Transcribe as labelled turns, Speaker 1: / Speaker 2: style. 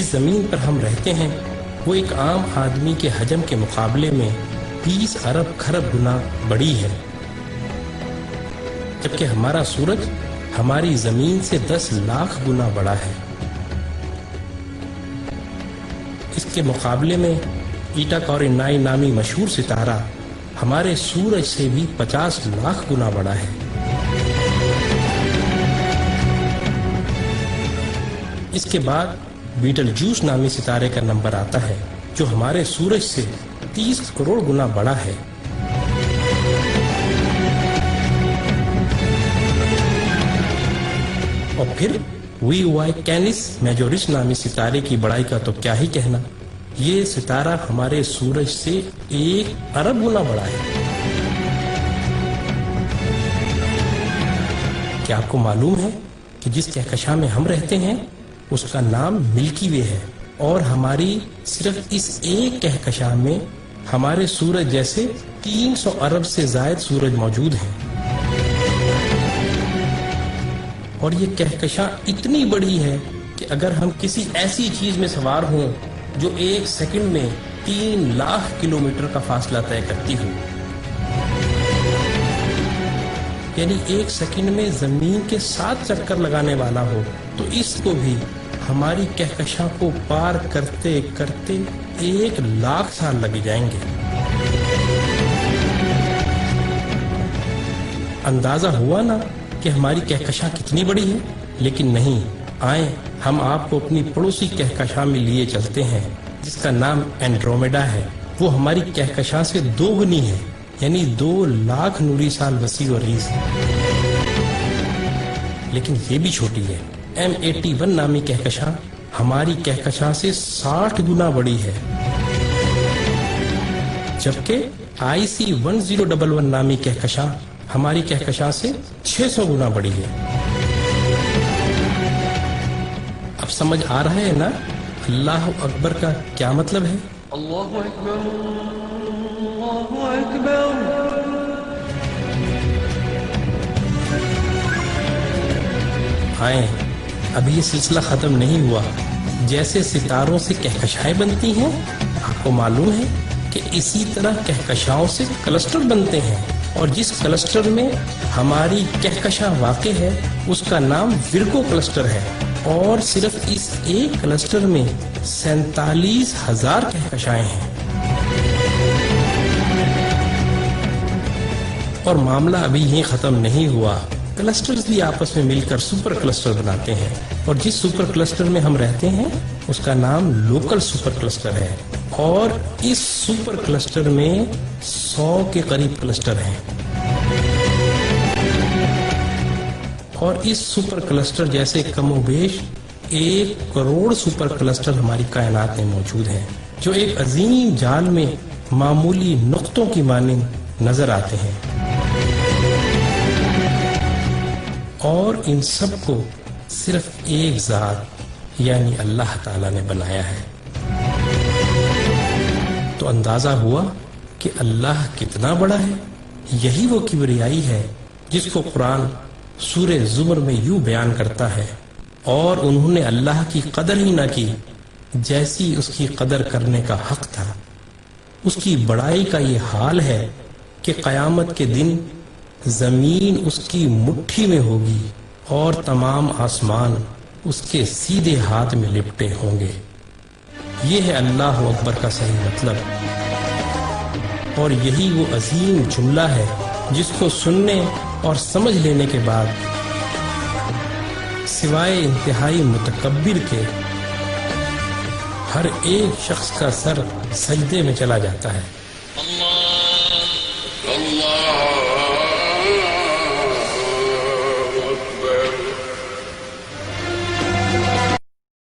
Speaker 1: جس زمین پر ہم رہتے ہیں وہ ایک عام آدمی کے حجم کے مقابلے میں 20 ارب کھرب گنا بڑی ہے، جبکہ ہمارا سورج ہماری زمین سے 10 لاکھ گنا بڑا ہے۔ اس کے مقابلے میں ایٹا کورینائی نامی مشہور ستارہ ہمارے سورج سے بھی 50 لاکھ گنا بڑا ہے۔ اس کے بعد بیٹل جوس نامی ستارے کا نمبر آتا ہے جو ہمارے سورج سے 30 کروڑ گنا بڑا ہے۔ اور پھر وی وائی کینس میجورس نامی ستارے کی بڑائی کا تو کیا ہی کہنا، یہ ستارہ ہمارے سورج سے 1 ارب گنا بڑا ہے۔ کیا آپ کو معلوم ہے کہ جس کہکشاں میں ہم رہتے ہیں اس کا نام ملکی وے ہے، اور ہماری صرف اس ایک کہکشاں میں ہمارے سورج جیسے 300 ارب سے زائد سورج موجود ہیں۔ اور یہ کہکشاں اتنی بڑی ہے کہ اگر ہم کسی ایسی چیز میں سوار ہوں جو 1 سیکنڈ میں 3 لاکھ کلومیٹر کا فاصلہ طے کرتی ہو، یعنی 1 سیکنڈ میں زمین کے 7 چکر لگانے والا ہو، تو اس کو بھی ہماری کہکشاں کو پار کرتے کرتے 1 لاکھ سال لگ جائیں گے۔ اندازہ ہوا نا کہ ہماری کہکشاں کتنی بڑی ہے؟ لیکن نہیں، آئیں ہم آپ کو اپنی پڑوسی کہکشاں میں لیے چلتے ہیں جس کا نام اینڈرومیڈا ہے۔ وہ ہماری کہکشاں سے 2 گنی ہے، یعنی 2 لاکھ نوری سال وسیع و عریض ہے، لیکن یہ بھی چھوٹی ہے۔ M81 نامی کہکشاں ہماری کہکشاں سے 60 گنا بڑی ہے، جبکہ IC 1011 نامی کہکشاں ہماری کہکشاں سے 600 گنا بڑی ہے۔ اب سمجھ آ رہا ہے نا اللہ اکبر کا کیا مطلب ہے؟
Speaker 2: اللہ اکبر، اللہ اکبر۔
Speaker 1: آئیں، ابھی یہ سلسلہ ختم نہیں ہوا۔ جیسے ستاروں سے کہکشائیں بنتی ہیں، آپ کو معلوم ہے کہ اسی طرح کہکشاؤں سے کلسٹر بنتے ہیں، اور جس کلسٹر میں ہماری کہکشاں واقع ہے اس کا نام ورگو کلسٹر ہے، اور صرف اس ایک کلسٹر میں 47,000 کہکشائیں ہیں۔ اور معاملہ ابھی یہیں ختم نہیں ہوا، کلسٹرز بھی آپس میں مل کر سپر کلسٹر بناتے ہیں، اور جس سپر کلسٹر میں ہم رہتے ہیں اس کا نام لوکل سپر کلسٹر ہے، اور اس سپر کلسٹر میں 100 کے قریب کلسٹر ہیں، اور اس سپر کلسٹر جیسے کم و بیش 1 کروڑ سپر کلسٹر ہماری کائنات میں موجود ہیں، جو ایک عظیم جال میں معمولی نقطوں کی مانند نظر آتے ہیں، اور ان سب کو صرف ایک ذات یعنی اللہ تعالی نے بنایا ہے۔ تو اندازہ ہوا کہ اللہ کتنا بڑا ہے۔ یہی وہ کبریائی ہے جس کو قرآن سورہ زمر میں یوں بیان کرتا ہے، اور انہوں نے اللہ کی قدر ہی نہ کی جیسی اس کی قدر کرنے کا حق تھا۔ اس کی بڑائی کا یہ حال ہے کہ قیامت کے دن زمین اس کی مٹھی میں ہوگی اور تمام آسمان اس کے سیدھے ہاتھ میں لپٹے ہوں گے۔ یہ ہے اللہ اکبر کا صحیح مطلب، اور یہی وہ عظیم جملہ ہے جس کو سننے اور سمجھ لینے کے بعد سوائے انتہائی متکبر کے ہر ایک شخص کا سر سجدے میں چلا جاتا ہے۔
Speaker 2: اللہ اللہ